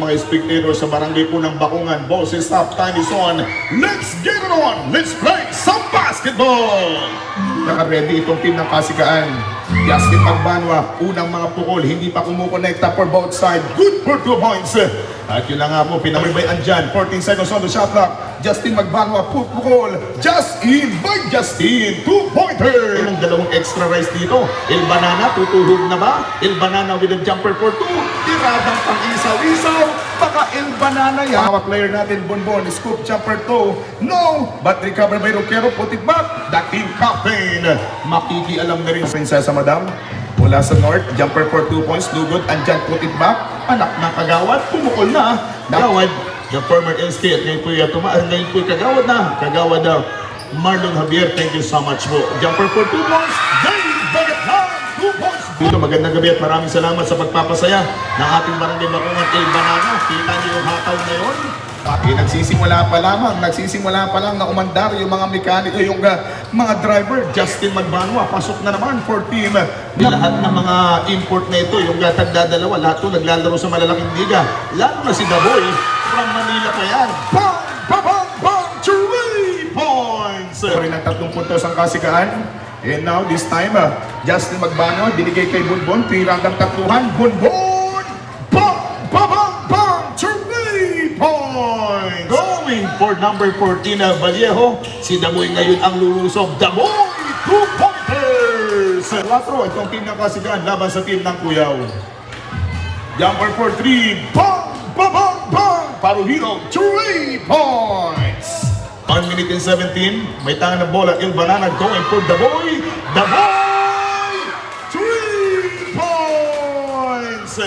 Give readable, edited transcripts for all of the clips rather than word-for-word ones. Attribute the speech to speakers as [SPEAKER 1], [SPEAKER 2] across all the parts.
[SPEAKER 1] Mga spectators sa barangay po ng Bakungan, boses up, time is on. Let's get it on! Let's play some basketball! Naka-ready itong team ng Kasikaan. Justin Magbanwa, unang mga pukol, hindi pa kumukonekta for both sides. Good for 2 points. At yun na nga po, pinamibayan dyan. 14 seconds on the shot clock. Justin Magbanwa, pukol. Just in by Justin. 2-pointer. Yung dalawang extra rise dito. El Banana, tutuhog na ba? El Banana with a jumper for 2. Tiradang pang-isaw-isaw. Baka El Banana yan. Mga player natin, Bonbon, scoop jumper 2. No! But recover by Roquero, put it back. The team captain. Makikialam na rin. Prinsesa Madam. Mula sa North, jumper for 2 points, lugod, andyan, put it back, anak na Kagawad, pumukol na, Kagawad, the former SK, at ngayon po yung tumaan, ngayon po yung Kagawad na, Marlon Javier, thank you so much po, jumper for 2 points, Dave Bagatlan, 2 points, dito magandang gabi at maraming salamat sa pagpapasaya ng ating barangay Bakungan, El Banana, kita niyo yung hataw na yun, nagsisimula pa lang na umandar yung mga mekaniko, yung mga driver. Justin Magbanwa, pasok na naman for team. Lahat ng mga import na ito, yung tagdadalawa, lahat ito naglalaro sa malalaking liga. Lalo na si Daboy, from Manila pa yan. Bang! Bang! Bang! 3 points! Rin ang 3 puntos ang Kasikaan. And now, this time, Justin Magbanwa, binigay kay Bonbon, 3 randang takluhan. Bonbon! Bang! Bang! Bang! 3 points! Going for number 14 na Vallejo. Si Damoy ngayon ang lulusog. Damoy! 2-pointers! 4, itong team ng Kasigaan laban sa team ng Cuyao. Jumper for 3. Bang! Bang! Bang! Bang! Paruhino, 3 points! 1 minute and 17. May tangan ng bola. El Banana going for Damoy. Damoy! 3 points!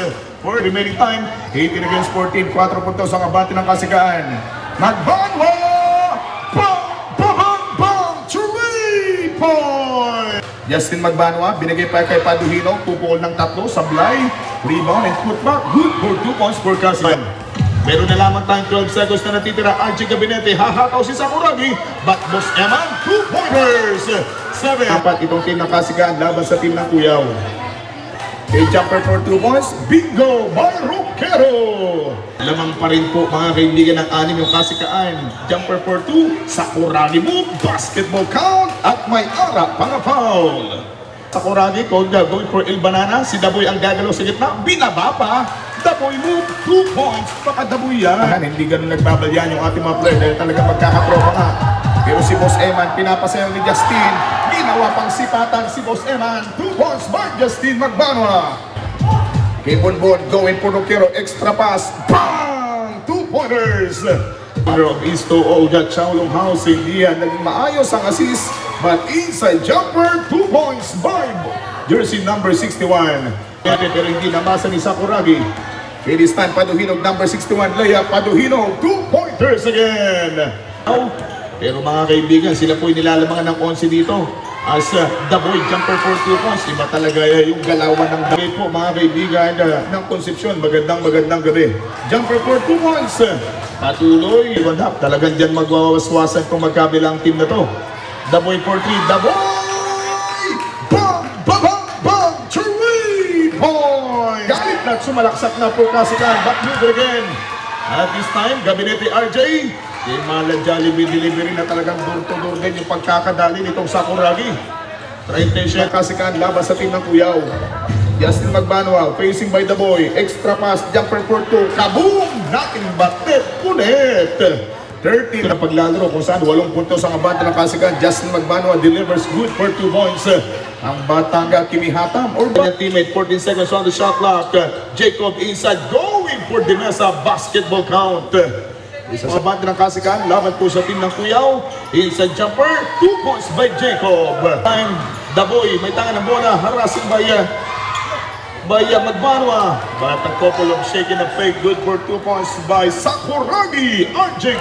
[SPEAKER 1] For remaining time, 18 against 14, 4 puntos ang abante ng Kasigaan. Magbanwa! Bang! Bang! Bang! 3 points! Justin Magbanwa, binigay pa kay Paduhino, pupukol ng 3, sablay, rebound and putback, good for 2 points for Kasigaan. Meron na lamang tayong 12 seconds na natitira. RJ Gabinete, hahataw si Sakuragi, but Boss Eman, 2-pointers! 7. Apat itong team ng Kasigaan laban sa team ng Cuyao. A jumper for 2 points, bingo by Roquero! Lamang pa rin po mga kaibigan ng 6 yung Kasikaan. Jumper for 2, Sakuragi move, basketball count, at may ara pang foul. Sakuragi going for El Banana, si Daboy ang gagalaw sa gitna, binaba pa. Daboy move, 2 points, baka Daboy yan. Hindi ganun nagbabalyan yung ating mga player dahil talaga magkakatropa nga. Pero si Boss Eman, pinapasayaw ni Justin. Ginawa pang sipatan si Boss Eman. 2 points by Justin Magbanwa. Kay Bonbon, going for Roquero, extra pass. Bang! 2-pointers. Of East to Olga Chaolong House, hindi yan naging maayos ang assist. But inside jumper, 2 points by jersey number 61. Pero hindi namasa ni Sakuragi. It is time, Paduhino, number 61, Leia Paduhino, 2-pointers again. Pero mga kaibigan, sila po'y nilalamangan ng 11 dito. As Daboy jumper for 2 points. Iba talaga yung galawan ng Daboy po mga kaibigan ng Concepcion. Magandang gabi. Jumper for 2 points. Patuloy. Talagang dyan magwawaswasan kung magkabilang team na to. Daboy for 3. Daboy! Bang! Bang! Bang! 3 points! Galit na sumalaksak na po Kasikaan. Back move again. At this time, Gabinete RJ. Yung mga Jollibee delivery na talagang door-to-door din yung pagkakadali nitong Sakuragi. 37 Kasikaan laban sa team ng Cuyao. Justin Magbanwa, facing by Daboy. Extra pass, jumper for 2. Kaboom! Nothing but net. Punit! 30 na paglalaro kung saan 8 puntos ang abante ng Kasikaan. Justin Magbanwa delivers good for 2 points. Ang batang Kimihatam or kanyang teammate, 14 seconds on the shot clock. Jacob inside, going for the mesa basketball count. Isa sa abante ng Kasikaan, laban po sa team ng Cuyao. Inside jumper, 2 points by Jacob. Time, Daboy, may tangan ng bola, harassing by Magbanwa. But a couple of shaking of fake, good for 2 points by Sakuragi. RJ.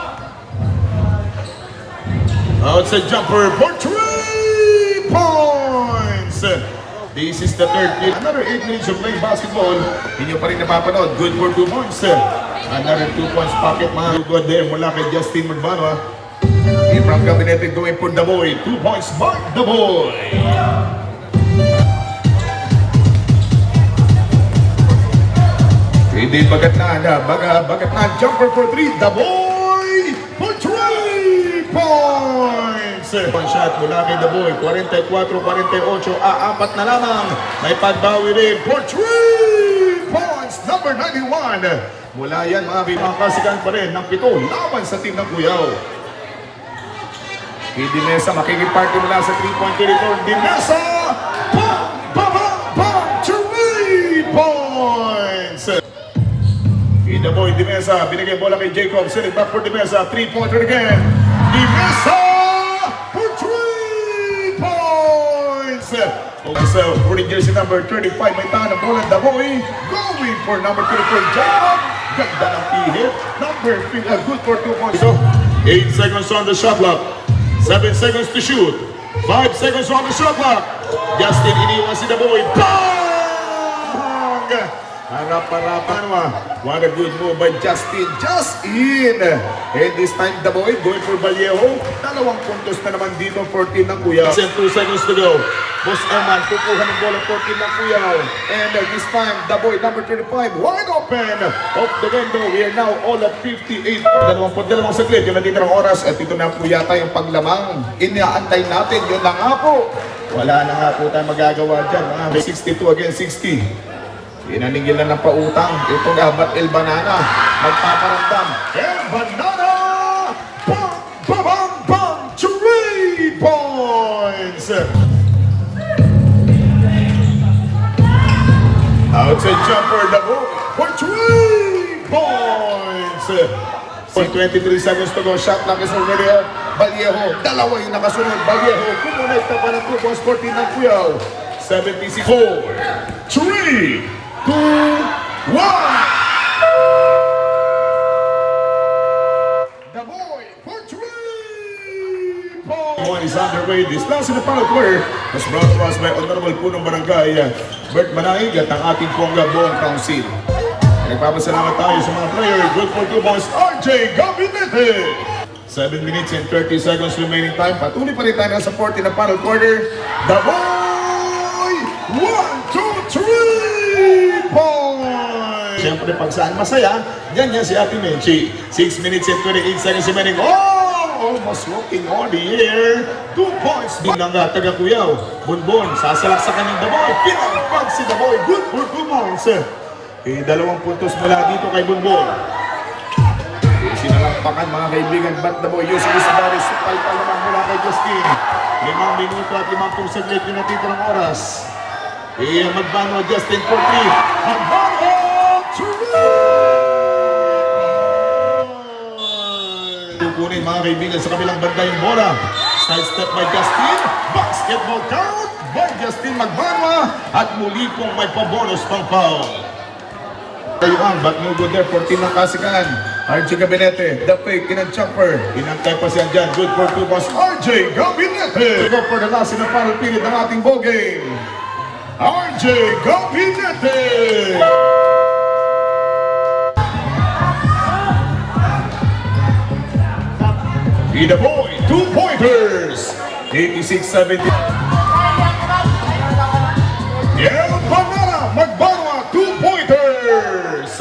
[SPEAKER 1] Outside jumper for 3 points. This is the third game. Another 8 minutes of playing basketball. Hindi pa rin napapanood. Good for 2 points. Another 2 points pocket mga good there mula kay Justin Magbanwa. From Gabinete going for Daboy. 2 points by Daboy. Hindi bagat na, jumper for 3, the boy for 3 points! One shot mula kay the boy, 44-48, apat na lamang, may pagbawi rin for 3 points, number 91. Mula yan mga kasikan pa rin ng 7 laban sa team ng Cuyao. Kay Dimesa, makikiparty mula sa 3-point territory, Dimesa, bang, 3 points! The boy, Dimesa, binigay bola kay Jacob, sending back for Dimesa, 3-pointer again. Dimesa for 3 points! Also, for the jersey number 35, may tahan ng bola, the boy, going for number 24, Jacob. Ganda ng ihip. Number 3, good for 2 points. So, 8 seconds on the shot clock, 7 seconds to shoot, 5 seconds on the shot clock. Justin, iniwan si the boy, bang! Harap-harapan mo. What a good move by Justin. Just in. And this time, the boy going for Vallejo. 2 puntos na naman dito for team ng Cuyao. 2 seconds to go. Boss Eman, kukuha ng bola for team ng Cuyao. And this time, the boy number 35, wide open. Off the window. We are now all at 58. 22 saglit. Yung nandito ng oras. At ito na po yata yung paglamang. Inaantay natin. Yun na nga po. Wala na nga po tayo magagawa dyan. 62 against 60. Inanigil na ng pautang. Ito nga, but El Banana magpaparamdam. El Banana! Bang! 3 points! Outside jumper, the ball for 3 points! 23 seconds to go. Shot clock is already up. Vallejo, 2 yung nakasunod. Vallejo, kumunay pa ng 2 points for team ng Cuyao. 76, 4, 3, 2, 1! The boy for 3 points! One is underway. This last in the final quarter was brought to us by Honorable Punong Barangay Bert Manaig at ang ating Pongga Buong Council. Nagpapasalamat tayo sa mga player. Good for 2 points, RJ Gabinete! 7 minutes and 30 seconds remaining time. Patuloy pa rin tayo sa 40 na final quarter. The boy! 1, 2, 3! Points! Siyempre, pag saan masaya, ganyan si Ate Menchi. 6 minutes and 28 seconds remaining. Almost walking on the air. 2 points. Din lang taga Cuyao. Bunbon, sasalaksakan ng the boy. Pinagpag si the boy. Good for 2 points. 2 puntos mula dito kay Bunbon. Sinalampakan mga kaibigan. But the boy using his body. Supal pa naman mula kay Justin. 5 minuto at 50 saglit yung natitira ng oras. Magbano Justin for 3. Magbano 3! Tukunin mga kaibigan sa kabilang banda yung bola. Side step by Justin. Basketball count by Justin Magbano. At muli pong may pabonus pang foul. Tayuan, but no good there for team ng Kasikan. RJ Gabinete, the fake in a jumper. Inantay pa siya dyan. Good for 2 points. RJ Gabinete. Go for the last in the final period ng ating ball game. RJ Gabinete! Be the boy, 2 pointers! 86-70. El Banana, Magbanwa, 2 pointers!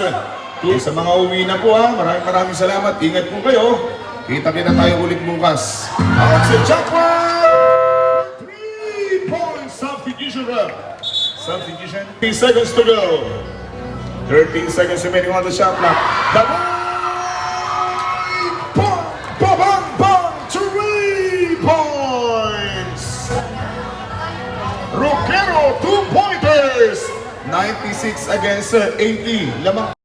[SPEAKER 1] Sa mga uwi na po maraming salamat. Ingat po kayo. Kita-kita tayo ulit bukas. Outside jumper! 3 points substitution rep. Substitution. 3 seconds to go. 13 seconds remaining on the shot clock. The boy! Bang! 3 points! Roquero, 2 pointers! 96 against 80. Lamang.